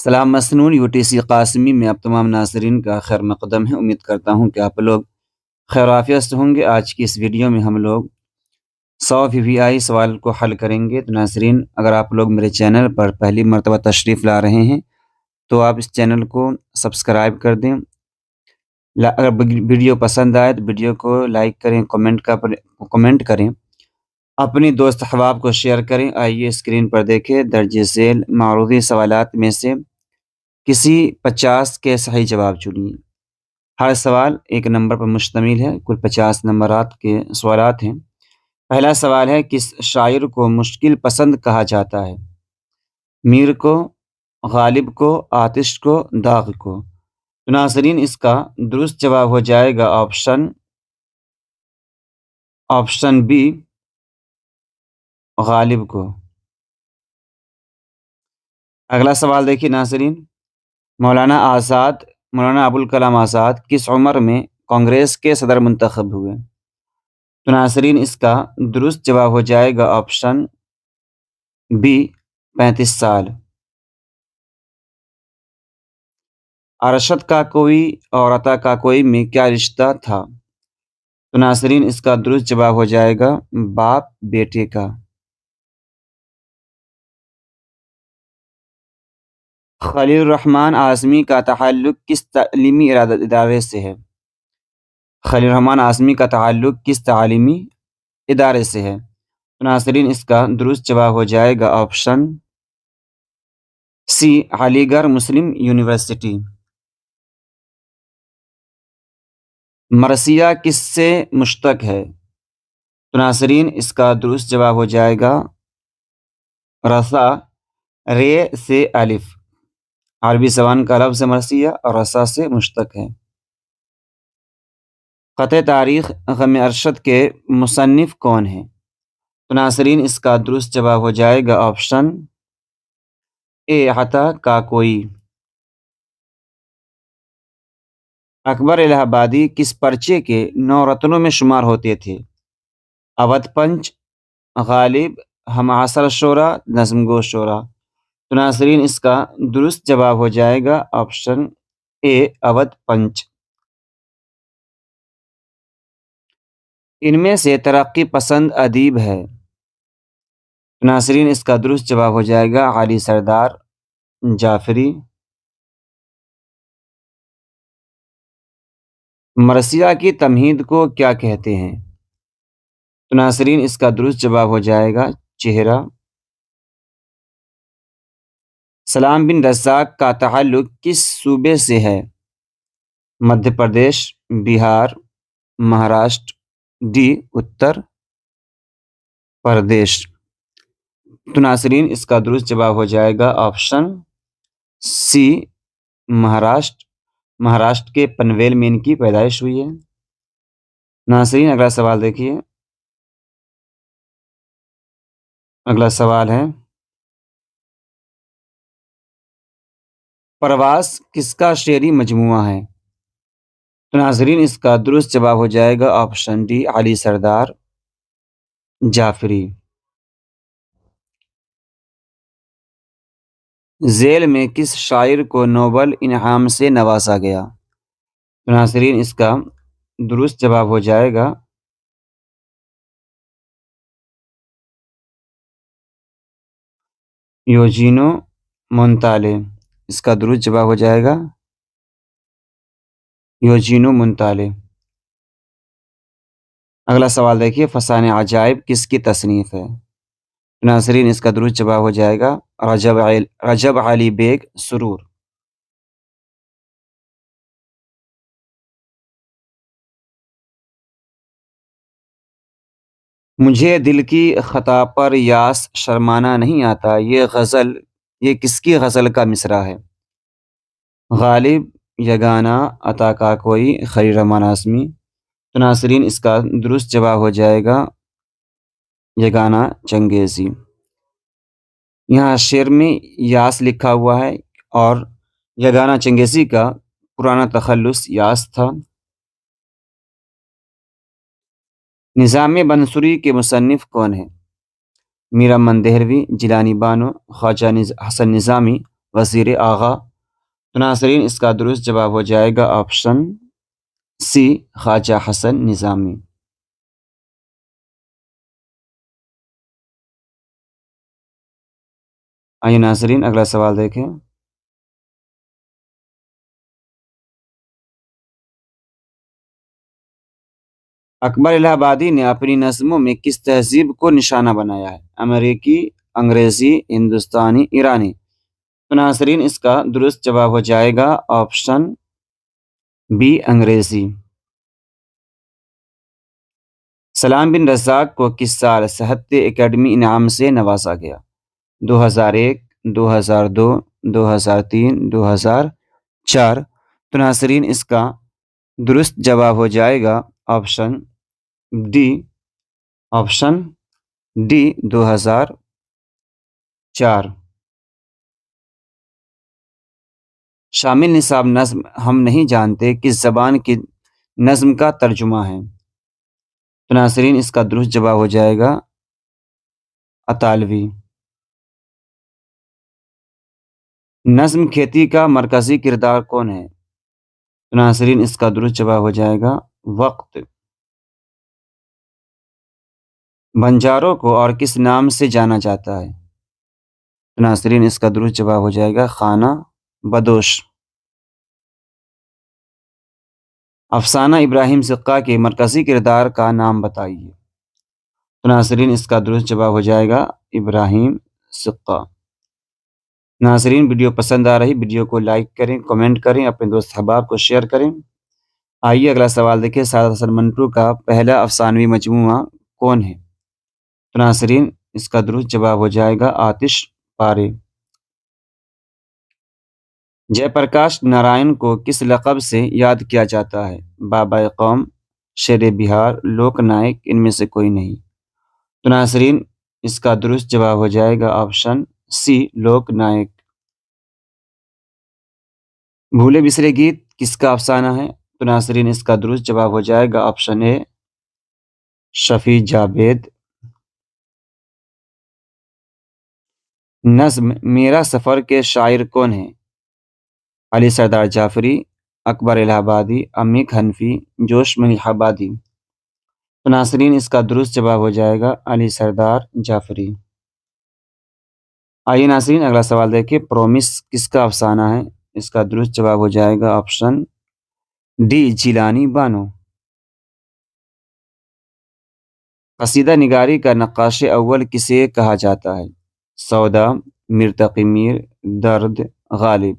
سلام مسنون UTC قاسمی میں آپ تمام ناظرین کا خیر مقدم ہے۔ امید کرتا ہوں کہ آپ لوگ خیر عافیت سے ہوں گے۔ آج کی اس ویڈیو میں ہم لوگ 100 VVI سوال کو حل کریں گے۔ تو ناظرین، اگر آپ لوگ میرے چینل پر پہلی مرتبہ تشریف لا رہے ہیں تو آپ اس چینل کو سبسکرائب کر دیں۔ اگر ویڈیو پسند آئے تو ویڈیو کو لائک کریں، کمنٹ کریں، اپنی دوست احباب کو شیئر کریں۔ آئیے اسکرین پر دیکھیں، درج ذیل معروضی سوالات میں سے کسی 50 کے صحیح جواب چنیے۔ ہر سوال ایک نمبر پر مشتمل ہے، کل 50 نمبرات کے سوالات ہیں۔ پہلا سوال ہے، کس شاعر کو مشکل پسند کہا جاتا ہے؟ میر کو، غالب کو، آتش کو، داغ کو؟ تو ناظرین، اس کا درست جواب ہو جائے گا آپشن بی، غالب کو۔ اگلا سوال دیکھیے ناظرین، مولانا ابوالکلام آزاد کس عمر میں کانگریس کے صدر منتخب ہوئے؟ تو ناظرین، اس کا درست جواب ہو جائے گا آپشن بی، 35 سال۔ ارشد کا کوئی اور عطا کا کوئی میں کیا رشتہ تھا؟ تو ناظرین، اس کا درست جواب ہو جائے گا باپ بیٹے کا۔ خلیل الرحمن اعظمی کا تعلق کس تعلیمی ادارے سے ہے؟ خلیل الرحمن اعظمی کا تعلق کس تعلیمی ادارے سے ہے؟ تو ناظرین، اس کا درست جواب ہو جائے گا آپشن سی، علی گڑھ مسلم یونیورسٹی۔ مرثیہ کس سے مشتق ہے؟ تو ناظرین، اس کا درست جواب ہو جائے گا رسا، رے سے الف۔ عربی زبان کا لفظ مرثیہ اور رسا سے مشتق ہے۔ قطع تاریخ غم ارشد کے مصنف کون ہیں؟ تو ناظرین، اس کا درست جواب ہو جائے گا آپشن اے، عطا کا کوئی۔ اکبر الہ آبادی کس پرچے کے 9 رتنوں میں شمار ہوتے تھے؟ اودھ پنچ، غالب، ہم عصر شعرا، نظم گو شعرا؟ تو ناظرین، اس کا درست جواب ہو جائے گا آپشن اے، اودھ پنچ۔ ان میں سے ترقی پسند ادیب ہے؟ ناظرین، اس کا درست جواب ہو جائے گا علی سردار جعفری۔ مرثیہ کی تمہید کو کیا کہتے ہیں؟ تو ناظرین، اس کا درست جواب ہو جائے گا چہرہ۔ سلام بن رزاق کا تعلق کس صوبے سے ہے؟ مدھیہ پردیش، بہار، مہاراشٹر، ڈی، اتر پردیش؟ تو ناظرین، اس کا درست جواب ہو جائے گا آپشن سی، مہاراشٹر کے پنویل میں ان کی پیدائش ہوئی ہے۔ ناظرین، اگلا سوال دیکھیے۔ اگلا سوال ہے، پرواز کس کا شعری مجموعہ ہے؟ تو ناظرین، اس کا درست جواب ہو جائے گا آپشن ڈی، علی سردار جعفری۔ ذیل میں کس شاعر کو نوبل انعام سے نوازا گیا؟ تو ناظرین، اس کا درست جواب ہو جائے گا یوجینو مونتالے۔ اس کا درست جواب ہو جائے گا یوجینو مونتالے۔ اگلا سوال دیکھیے، فسانہ عجائب کس کی تصنیف ہے؟ ناظرین، اس کا درست جواب ہو جائے گا رجب علی بیگ سرور۔ مجھے دل کی خطا پر یاس شرمانا نہیں آتا، یہ کس کی غزل کا مصرع ہے؟ غالب، یگانہ، عطا کا کوئی، خلیل الرحمن اعظمی؟ تو ناظرین، اس کا درست جواب ہو جائے گا یگانہ چنگیزی۔ یہاں شعر میں یاس لکھا ہوا ہے اور یگانہ چنگیزی کا پرانا تخلص یاس تھا۔ نظام منصوری کے مصنف کون ہیں؟ میر امن دہلوی، جیلانی بانو، خواجہ حسن نظامی، وزیر آغا۔ تو ناظرین اس کا درست جواب ہو جائے گا آپشن سی خواجہ حسن نظامی۔ آئیے ناظرین اگلا سوال دیکھیں۔ اکبر الہ آبادی نے اپنی نظموں میں کس تہذیب کو نشانہ بنایا ہے؟ امریکی، انگریزی، ہندوستانی، ایرانی۔ تو ناظرین اس کا درست جواب ہو جائے گا آپشن بی انگریزی۔ سلام بن رزاق کو کس سال ساہتیہ اکیڈمی انعام سے نوازا گیا؟ 2001، 2002، 2003، 2004۔ تو ناظرین اس کا درست جواب ہو جائے گا آپشن ڈی 2004۔ شامل نصاب نظم ہم نہیں جانتے کس زبان کی نظم کا ترجمہ ہے؟ تو ناظرین اس کا درست جواب ہو جائے گا اطالوی۔ نظم کھیتی کا مرکزی کردار کون ہے؟ تو ناظرین اس کا درست جواب ہو جائے گا وقت۔ بنجاروں کو اور کس نام سے جانا جاتا ہے؟ تو ناظرین اس کا درست جواب ہو جائے گا خانہ بدوش۔ افسانہ ابراہیم سقہ کے مرکزی کردار کا نام بتائیے۔ تو ناظرین اس کا درست جواب ہو جائے گا ابراہیم سقہ۔ ناظرین ویڈیو پسند آ رہی ویڈیو کو لائک کریں، کمنٹ کریں، اپنے دوست احباب کو شیئر کریں۔ آئیے اگلا سوال دیکھیں۔ سعادت حسن منٹو کا پہلا افسانوی مجموعہ کون ہے؟ تو ناظرین اس کا درست جواب ہو جائے گا آتش پارے۔ جے پرکاش نارائن کو کس لقب سے یاد کیا جاتا ہے؟ بابا قوم، شیر بہار، لوک نائک، ان میں سے کوئی نہیں۔ تو ناظرین اس کا درست جواب ہو جائے گا آپشن سی لوک نائک۔ بھولے بسرے گیت کس کا افسانہ ہے؟ تو ناظرین اس کا درست جواب ہو جائے گا آپشن اے شفیع جاوید۔ نظم میرا سفر کے شاعر کون ہیں؟ علی سردار جعفری، اکبر الہ آبادی، عمیق حنفی، جوش ملیح آبادی۔ تو ناظرین اس کا درست جواب ہو جائے گا علی سردار جعفری۔ آئیے ناظرین اگلا سوال دیکھیں۔ پرومس کس کا افسانہ ہے؟ اس کا درست جواب ہو جائے گا آپشن ڈی جیلانی بانو۔ قصیدہ نگاری کا نقاش اول کسے کہا جاتا ہے؟ سودا، مرتقی میر، درد، غالب۔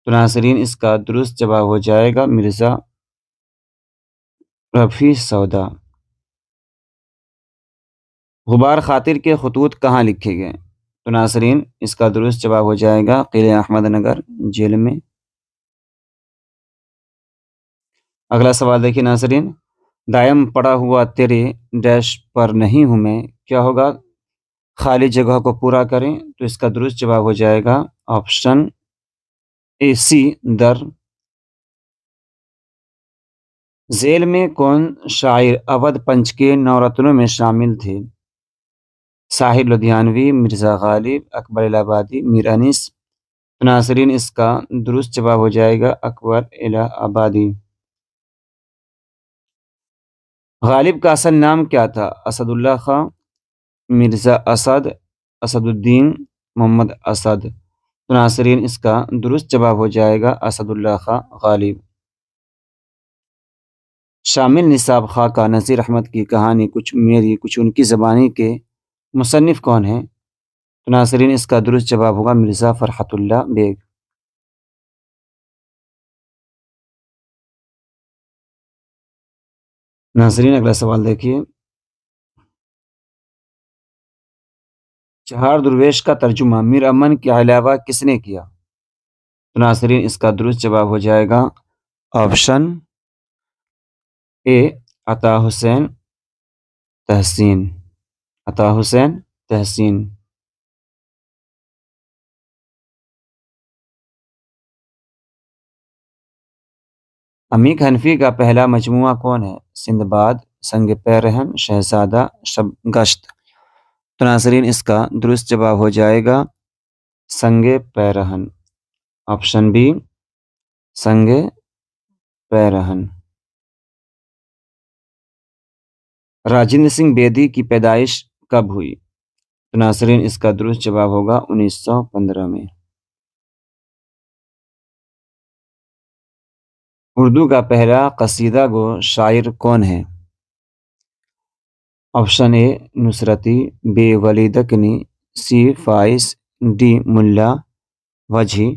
تو ناظرین اس کا درست جواب ہو جائے گا مرزا رفیع سودا۔ غبار خاطر کے خطوط کہاں لکھے گئے؟ تو ناظرین اس کا درست جواب ہو جائے گا قلعہ احمد نگر جیل میں۔ اگلا سوال دیکھیے ناظرین۔ دائم پڑا ہوا تیرے ڈیش پر نہیں ہوں میں، کیا ہوگا؟ خالی جگہ کو پورا کریں۔ تو اس کا درست جواب ہو جائے گا آپشن اے سی در۔ ذیل میں کون شاعر اودھ پنچ کے نورتنوں میں شامل تھے؟ ساحر لدھیانوی، مرزا غالب، اکبر الہ آبادی، میر انیس۔ ناظرین اس کا درست جواب ہو جائے گا اکبر الہ آبادی۔ غالب کا اصل نام کیا تھا؟ اسد اللہ خان، مرزا اسد، اسد الدین، محمد اسد۔ ناظرین اس کا درست جواب ہو جائے گا اسد اللہ خان غالب۔ شامل نصاب خاکہ نذیر احمد کی کہانی کچھ میری کچھ ان کی زبانی کے مصنف کون ہیں؟ تو ناظرین اس کا درست جواب ہوگا مرزا فرحت اللہ بیگ۔ ناظرین اگلا سوال دیکھیے۔ چہار درویش کا ترجمہ میر امن کے علاوہ کس نے کیا؟ تو ناظرین اس کا درست جواب ہو جائے گا آپشن اے عطا حسین تحسین۔ عطا حسین تحسین۔ عمیق حنفی کا پہلا مجموعہ کون ہے؟ سندباد، سنگ پیرہن، شہزادہ، شب گشت۔ تو ناظرین اس کا درست جواب ہو جائے گا سنگ پیرہن۔ آپشن بی سنگ پیرہن۔ راجندر سنگھ بیدی کی پیدائش کب ہوئی؟ تو ناظرین اس کا درست جواب ہوگا 1915 میں۔ اردو کا پہلا قصیدہ گو شاعر کون ہے؟ آپشن اے نصرتی، بی ولی دکنی، سی فائز، ڈی ملا وجہی۔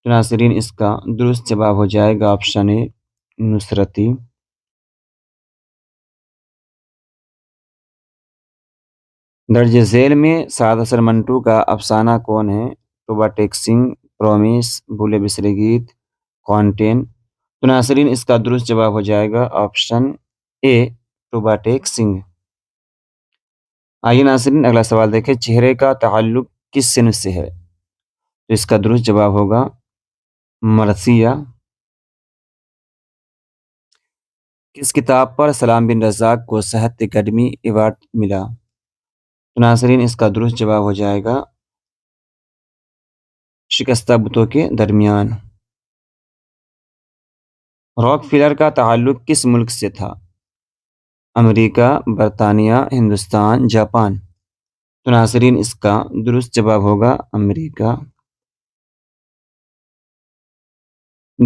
تو ناظرین اس کا درست جواب ہو جائے گا آپشن اے نصرتی۔ درج ذیل میں سعد حسن منٹو کا افسانہ کون ہے؟ ٹوبا ٹیک سنگھ، پرومس، بھولے بسرے گیت، کانٹین۔ تو ناظرین اس کا درست جواب ہو جائے گا آپشن اے ٹوبا ٹیک سنگھ۔ آئیے ناظرین اگلا سوال دیکھیں، چہرے کا تعلق کس صنف سے ہے؟ تو اس کا درست جواب ہوگا مرثیہ۔ کس کتاب پر سلام بن رزاق کو ساہتیہ اکیڈمی ایوارڈ ملا؟ تو ناظرین اس کا درست جواب ہو جائے گا شکستہ بتوں کے درمیان۔ راک فیلر کا تعلق کس ملک سے تھا؟ امریکہ، برطانیہ، ہندوستان، جاپان۔ تو ناظرین اس کا درست جواب ہوگا امریکہ۔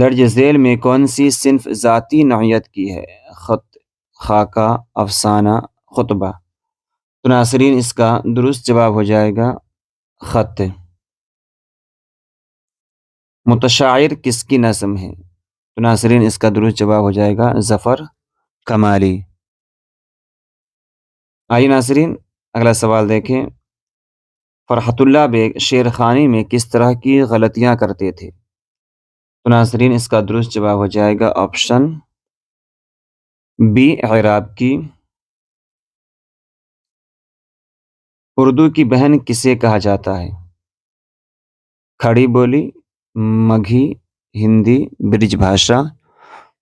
درج ذیل میں کون سی صنف ذاتی نوعیت کی ہے؟ خط، خاکہ، افسانہ، خطبہ۔ تو ناظرین اس کا درست جواب ہو جائے گا خط۔ متشاعر کس کی نظم ہے؟ تو ناظرین اس کا درست جواب ہو جائے گا ظفر کمالی۔ آئیے ناظرین اگلا سوال دیکھیں، فرحت اللہ بیگ شعر خوانی میں کس طرح کی غلطیاں کرتے تھے؟ تو ناظرین اس کا درست جواب ہو جائے گا آپشن بی اعراب کی۔ اردو کی بہن کسے کہا جاتا ہے؟ کھڑی بولی، مگھی، ہندی، برج بھاشا۔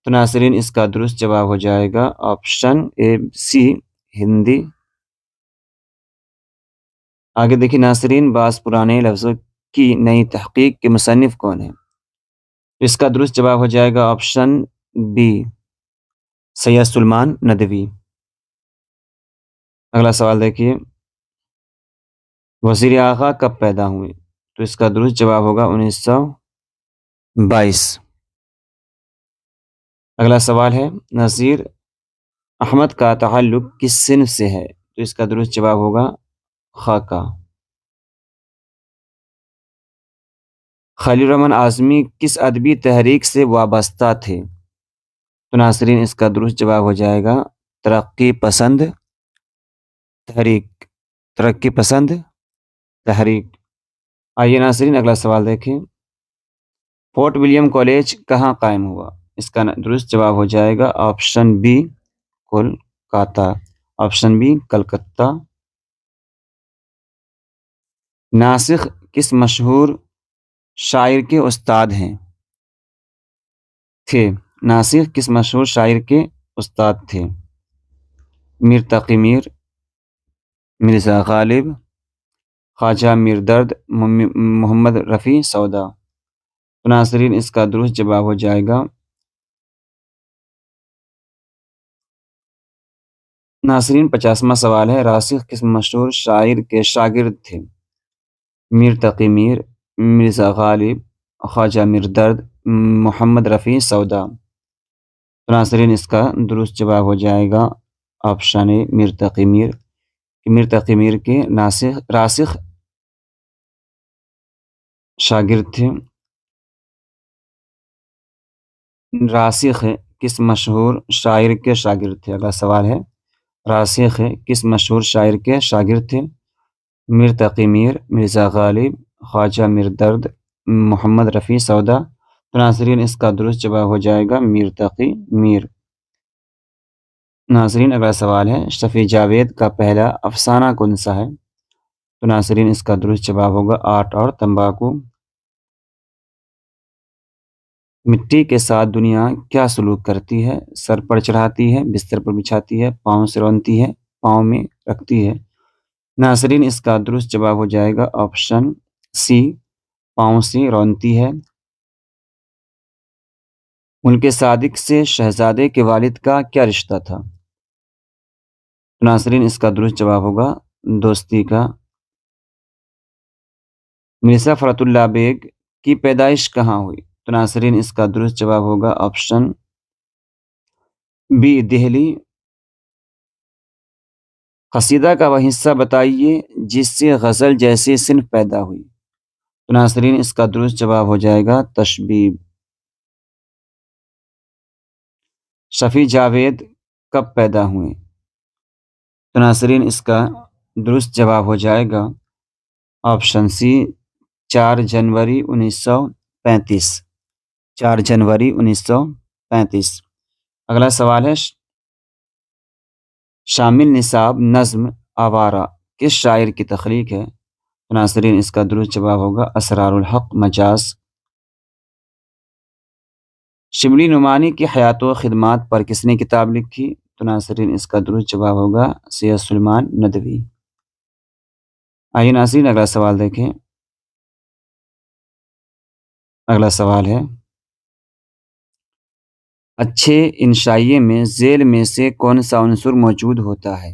تو ناظرین اس کا درست جواب ہو جائے گا آپشن اے سی ہندی۔ آگے دیکھیں ناظرین، بعض پرانے لفظوں کی نئی تحقیق کے مصنف کون ہیں؟ اس کا درست جواب ہو جائے گا آپشن بی سید سلیمان ندوی۔ اگلا سوال دیکھیے، وزیر آغا کب پیدا ہوئے؟ تو اس کا درست جواب ہوگا 1922۔ اگلا سوال ہے، نذیر احمد کا تعلق کس صنف سے ہے؟ تو اس کا درست جواب ہوگا خاکہ۔ خلیل الرحمن اعظمی کس ادبی تحریک سے وابستہ تھے؟ تو ناظرین اس کا درست جواب ہو جائے گا ترقی پسند تحریک، ترقی پسند تحریک۔ آئیے ناظرین اگلا سوال دیکھیں، فورٹ ولیم کالج کہاں قائم ہوا؟ اس کا درست جواب ہو جائے گا option B Kolkata, option B Calcutta. Nasikh کس مشہور شاعر کے استاد تھے؟ ناسخ کس مشہور شاعر کے استاد تھے؟ میر تقی میر، مرزا غالب، خواجہ میر درد، محمد رفیع سودا۔ تو ناظرین اس کا درست جواب ہو جائے گا ناظرین 50واں سوال ہے، راسخ کس مشہور شاعر کے شاگرد تھے؟ میر تقی میر، مرزا غالب، خواجہ میر درد، محمد رفیع سودا۔ تو ناظرین اس کا درست جواب ہو جائے گا آپشن اے میر تقی میر۔ میر تقی میر کے راسخ شاگرد تھے۔ راسخ کس مشہور شاعر کے شاگرد تھے؟ اگلا سوال ہے، راسخ کس مشہور شاعر کے شاگرد تھے؟ میر تقی میر، مرزا غالب، خواجہ میر درد، محمد رفیع سودا۔ تو ناظرین اس کا درست جواب ہو جائے گا میر تقی میر۔ ناظرین اگلا سوال ہے، شفیع جاوید کا پہلا افسانہ کون سا ہے؟ تو ناظرین اس کا درست جواب ہوگا آٹ اور تمباکو۔ مٹی کے ساتھ دنیا کیا سلوک کرتی ہے؟ سر پر چڑھاتی ہے، بستر پر بچھاتی ہے، پاؤں سے رونتی ہے، پاؤں میں رکھتی ہے۔ ناظرین اس کا درست جواب ہو جائے گا آپشن سی پاؤں سے رونتی ہے۔ ملک صادق سے شہزادے کے والد کا کیا رشتہ تھا؟ ناظرین اس کا درست جواب ہوگا دوستی کا۔ مرزا فرات اللہ بیگ کی پیدائش کہاں ہوئی؟ تو ناظرین اس کا درست جواب ہوگا آپشن بی دہلی۔ قصیدہ کا وہ حصہ بتائیے جس سے غزل جیسی صنف پیدا ہوئی۔ تو ناظرین اس کا درست جواب ہو جائے گا تشبیب۔ شفیع جاوید کب پیدا ہوئے؟ تو ناظرین اس کا درست جواب ہو جائے گا آپشن سی 4 جنوری 1935۔ 4 جنوری 1935۔ اگلا سوال ہے شامل نصاب نظم آوارہ کس شاعر کی تخلیق ہے؟ تو ناظرین اس کا درست جواب ہوگا اسرار الحق مجاز۔ شبلی نعمانی کی حیات و خدمات پر کس نے کتاب لکھی؟ تو ناظرین اس کا درست جواب ہوگا سید سلیمان ندوی۔ آئیے ناظرین اگلا سوال دیکھیں۔ اگلا سوال ہے اچھے انشائیے میں ذیل میں سے کون سا عنصر موجود ہوتا ہے؟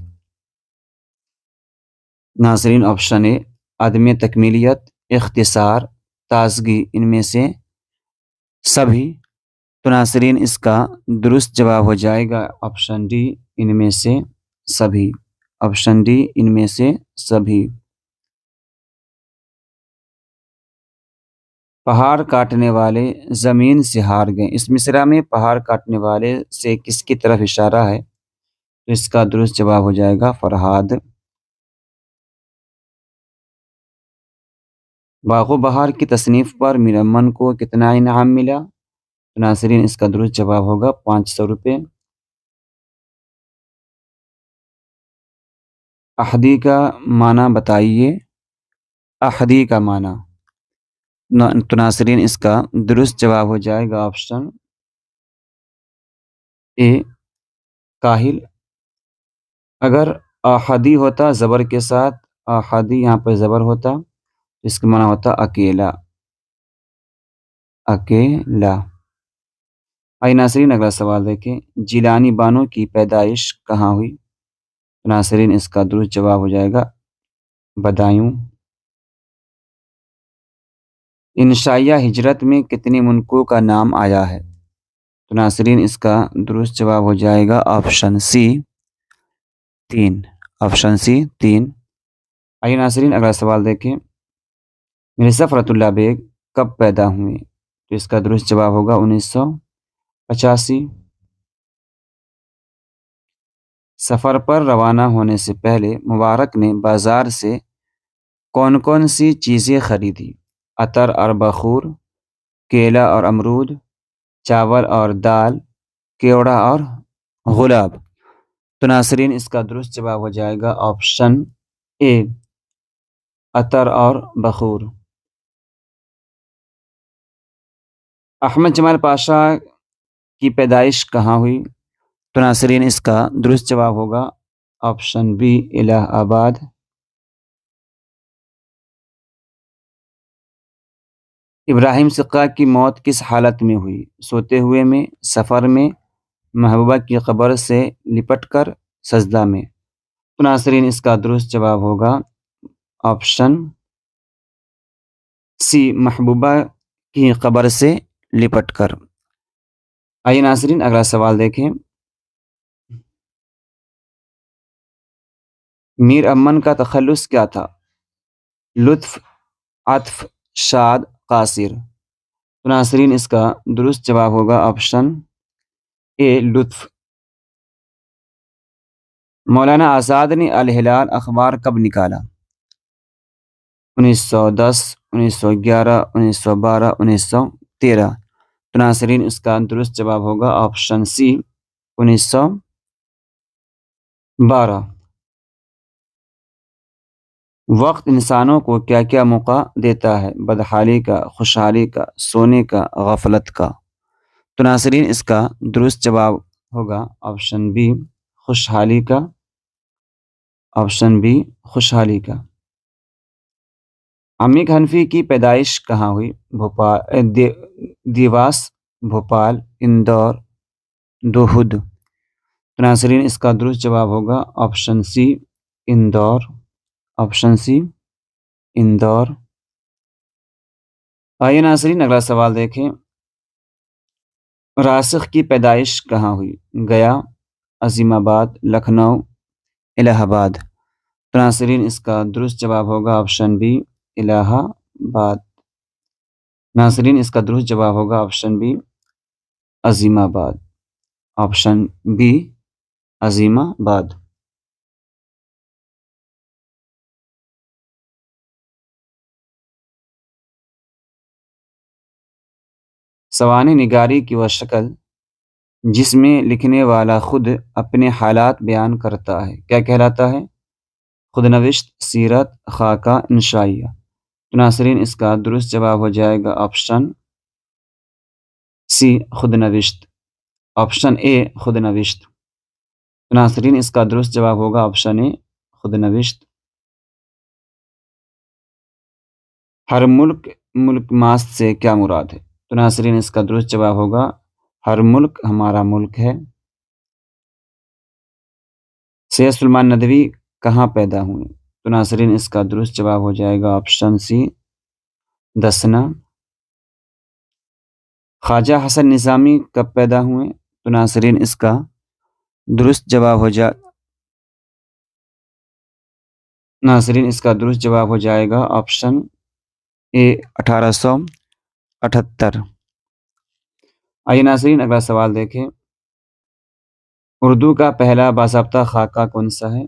ناظرین آپشن اے عدم تکمیلیت، اختصار، تازگی، ان میں سے سبھی۔ تو ناظرین اس کا درست جواب ہو جائے گا آپشن ڈی ان میں سے سبھی۔ آپشن ڈی ان میں سے سبھی۔ پہاڑ کاٹنے والے زمین سے ہار گئے، اس مصرع میں پہاڑ کاٹنے والے سے کس کی طرف اشارہ ہے؟ تو اس کا درست جواب ہو جائے گا فرہاد۔ باغ و بہار کی تصنیف پر میر امن کو کتنا انعام ملا؟ تو ناظرین اس کا درست جواب ہوگا 500 روپے۔ احدی کا معنی بتائیے۔ احدی کا معنی۔ تو ناظرین اس کا درست جواب ہو جائے گا آپشن اے کاہل۔ اگر احدی ہوتا زبر کے ساتھ، احدی یہاں پر زبر ہوتا، اس کا معنی ہوتا اکیلا۔ اکیلا۔ آئی ناظرین اگلا سوال دیکھیں جیلانی بانو کی پیدائش کہاں ہوئی؟ ناظرین اس کا درست جواب ہو جائے گا بدایوں۔ انشائیہ ہجرت میں کتنے منکوں کا نام آیا ہے؟ تو ناظرین اس کا درست جواب ہو جائے گا آپشن سی 3۔ Option C 3۔ آئیے ناظرین اگلا سوال دیکھیں مرزا فرات اللہ بیگ کب پیدا ہوئے؟ تو اس کا درست جواب ہوگا 1985۔ سفر پر روانہ ہونے سے پہلے مبارک نے بازار سے کون کون سی چیزیں خریدی؟ عطر اور بخور، کیلا اور امرود، چاول اور دال، کیوڑا اور گلاب۔ تو ناظرین اس کا درست جواب ہو جائے گا آپشن اے عطر اور بخور۔ احمد جمال پاشا کی پیدائش کہاں ہوئی؟ تو ناظرین اس کا درست جواب ہوگا آپشن بی الہ آباد۔ ابراہیم سقا کی موت کس حالت میں ہوئی؟ سوتے ہوئے میں، سفر میں، محبوبہ کی قبر سے لپٹ کر، سجدہ میں۔ تو ناظرین اس کا درست جواب ہوگا آپشن سی محبوبہ کی قبر سے لپٹ کر۔ آئیے ناظرین اگلا سوال دیکھیں میر امن کا تخلص کیا تھا؟ لطف، عطف، شاد، قاصر۔ تو ناظرین اس کا درست جواب ہوگا آپشن اے لطف۔ مولانا آزاد نے الہلال اخبار کب نکالا؟ 1910، 1911، 1912، 1913۔ تو ناظرین اس کا درست جواب ہوگا آپشن سی 1912۔ وقت انسانوں کو کیا کیا موقع دیتا ہے؟ بدحالی کا، خوشحالی کا، سونے کا، غفلت کا۔ تو ناظرین اس کا درست جواب ہوگا آپشن بی خوشحالی کا۔ آپشن بی خوشحالی کا۔ عمیق حنفی کی پیدائش کہاں ہوئی؟ دیواس، بھوپال، اندور، دوحد۔ تو ناظرین اس کا درست جواب ہوگا option C Indore, option C Indore. آئیے ناظرین اگلا سوال دیکھیں، راسخ کی پیدائش کہاں ہوئی؟ گیا، عظیم آباد، لکھنؤ، الہ آباد۔ تو ناظرین اس کا درست جواب ہوگا آپشن بی الہ آباد۔ ناظرین اس کا درست جواب ہوگا آپشن بی عظیم آباد، آپشن بی عظیم آباد۔ سوانح نگاری کی وہ شکل جس میں لکھنے والا خود اپنے حالات بیان کرتا ہے کیا کہلاتا ہے؟ خود نوشت، سیرت، خاکہ، انشائیہ۔ تو ناظرین اس کا درست جواب ہو جائے گا آپشن سی خود نوشت، آپشن اے خود نوشت۔ تو ناظرین اس کا درست جواب ہوگا آپشن اے خود نوشت۔ ہر ملک ملک ماست سے کیا مراد ہے؟ تو ناظرین اس کا درست جواب ہوگا ہر ملک ہمارا ملک ہے۔ سید سلیمان ندوی کہاں پیدا ہوئے؟ تو ناظرین اس کا درست جواب ہو جائے گا آپشن سی دسنا۔ خواجہ حسن نظامی کب پیدا ہوئے؟ تو ناظرین اس کا درست جواب ہو جائے گا آپشن اے 1878۔ آئیے ناظرین اگلا سوال دیکھیں، اردو کا پہلا باضابطہ خاکہ کون سا ہے؟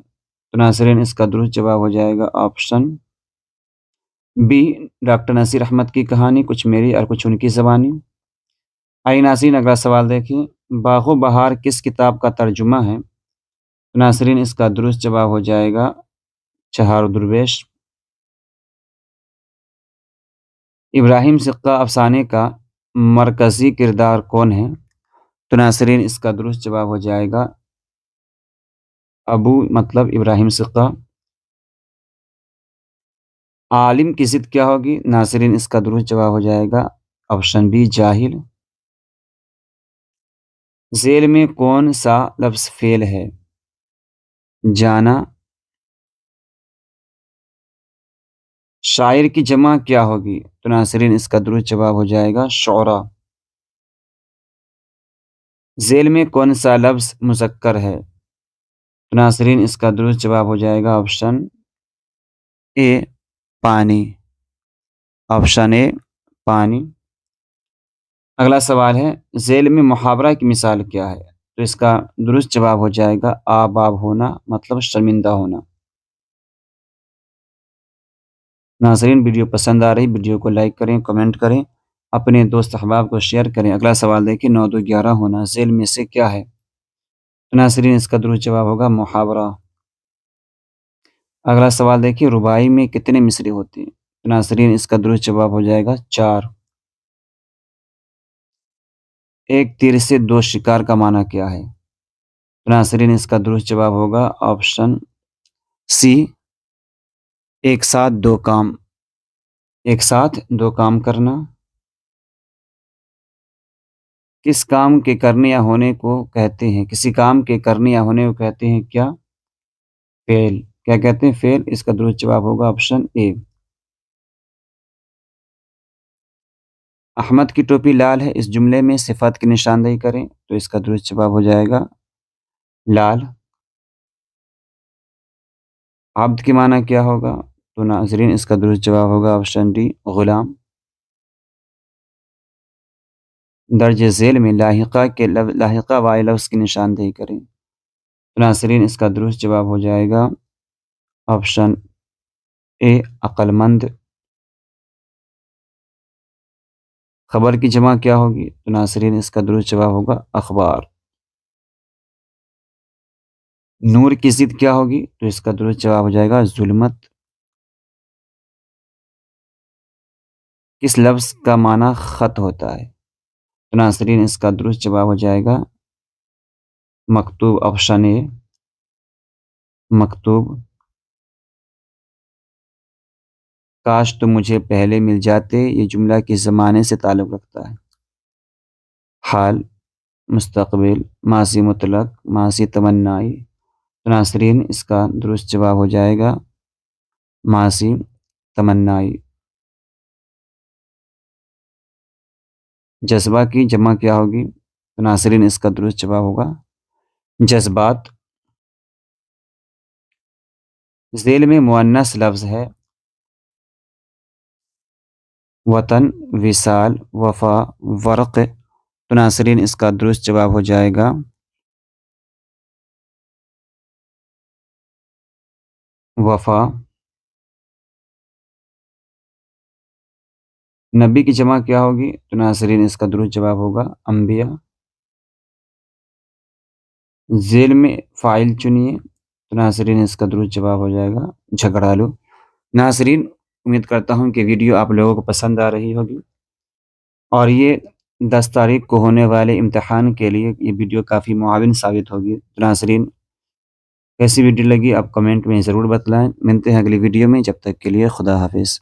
تو ناظرین اس کا درست جواب ہو جائے گا option B doctor Naseer Ahmad کی کہانی کچھ میری اور کچھ ان کی زبانی۔ آئیے ناظرین اگلا سوال دیکھیں، باغ و بہار کس کتاب کا ترجمہ ہے؟ تو ناظرین اس کا درست جواب ہو جائے گا چہار درویش۔ ابراہیم سقہ افسانے کا مرکزی کردار کون ہے؟ تو ناظرین اس کا درست جواب ہو جائے گا ابو مطلب ابراہیم سقہ۔ عالم کی ضد کیا ہوگی؟ ناظرین اس کا درست جواب ہو جائے گا آپشن بی جاہل۔ ذیل میں کون سا لفظ فعل ہے؟ جانا۔ شاعر کی جمع کیا ہوگی؟ تو ناظرین اس کا درست جواب ہو جائے گا شعراء۔ ذیل میں کون سا لفظ مذکر ہے؟ تو ناظرین اس کا درست جواب ہو جائے گا آپشن اے پانی، آپشن اے پانی۔ اگلا سوال ہے، ذیل میں محاورہ کی مثال کیا ہے؟ تو اس کا درست جواب ہو جائے گا آب آب ہونا مطلب شرمندہ ہونا۔ ناظرین ویڈیو پسند آ رہی ویڈیو کو لائک کریں، کمنٹ کریں، اپنے دوست احباب کو شیئر کریں۔ اگلا سوال دیکھیں، 9 2 11 ہونا ذیل میں سے کیا ہے؟ تو ناظرین اس کا درست جواب ہوگا محاورہ۔ اگلا سوال دیکھیں، رباعی میں کتنے مصرے ہوتے ہیں؟ تو ناظرین اس کا درست جواب ہو جائے گا 4۔ ایک تیر سے 2 شکار کا معنی کیا ہے؟ تو ناظرین اس کا درست جواب ہوگا آپشن سی ایک ساتھ دو کام کرنا۔ کس کام کے کرنے یا ہونے کو کہتے ہیں؟ کسی کام کے کرنے یا ہونے کو کہتے ہیں کیا؟ فعل۔ کیا کہتے ہیں؟ فعل۔ اس کا درست جواب ہوگا آپشن اے۔ احمد کی ٹوپی لال ہے، اس جملے میں صفت کی نشاندہی کریں۔ تو اس کا درست جواب ہو جائے گا لال۔ عبد کی معنی کیا ہوگا؟ تو ناظرین اس کا درست جواب ہوگا آپشن ڈی غلام۔ درج ذیل میں لاحقہ والا لفظ کی نشاندہی کریں۔ تو ناظرین اس کا درست جواب ہو جائے گا آپشن اے عقل مند۔ خبر کی جمع کیا ہوگی؟ تو ناظرین اس کا درست جواب ہوگا اخبار۔ نور کی ضد کیا ہوگی؟ تو اس کا درست جواب ہو جائے گا ظلمت۔ کس لفظ کا معنی خط ہوتا ہے؟ تو ناظرین اس کا درست جواب ہو جائے گا مکتوب، آپشن اے مکتوب۔ کاش تم مجھے پہلے مل جاتے، یہ جملہ کس زمانے سے تعلق رکھتا ہے؟ حال، مستقبل، ماضی مطلق، ماضی تمنائی۔ تو ناظرین اس کا درست جواب ہو جائے گا ماضی تمنائی۔ جذبہ کی جمع کیا ہوگی؟ تو ناظرین اس کا درست جواب ہوگا جذبات۔ ذیل میں مؤنث لفظ ہے وطن، وصال، وفا، ورق۔ تو ناظرین اس کا درست جواب ہو جائے گا وفا۔ نبی کی جمع کیا ہوگی؟ تو ناظرین اس کا درست جواب ہوگا انبیاء۔ ذیل میں فاعل چنیے۔ تو ناظرین اس کا درست جواب ہو جائے گا جھگڑالو۔ ناظرین امید کرتا ہوں کہ ویڈیو آپ لوگوں کو پسند آ رہی ہوگی، اور یہ 10 تاریخ کو ہونے والے امتحان کے لیے یہ ویڈیو کافی معاون ثابت ہوگی۔ تو ناظرین کیسی ویڈیو لگی آپ کمنٹ میں ضرور بتلائیں۔ ملتے ہیں اگلی ویڈیو میں، جب تک کے لیے خدا حافظ۔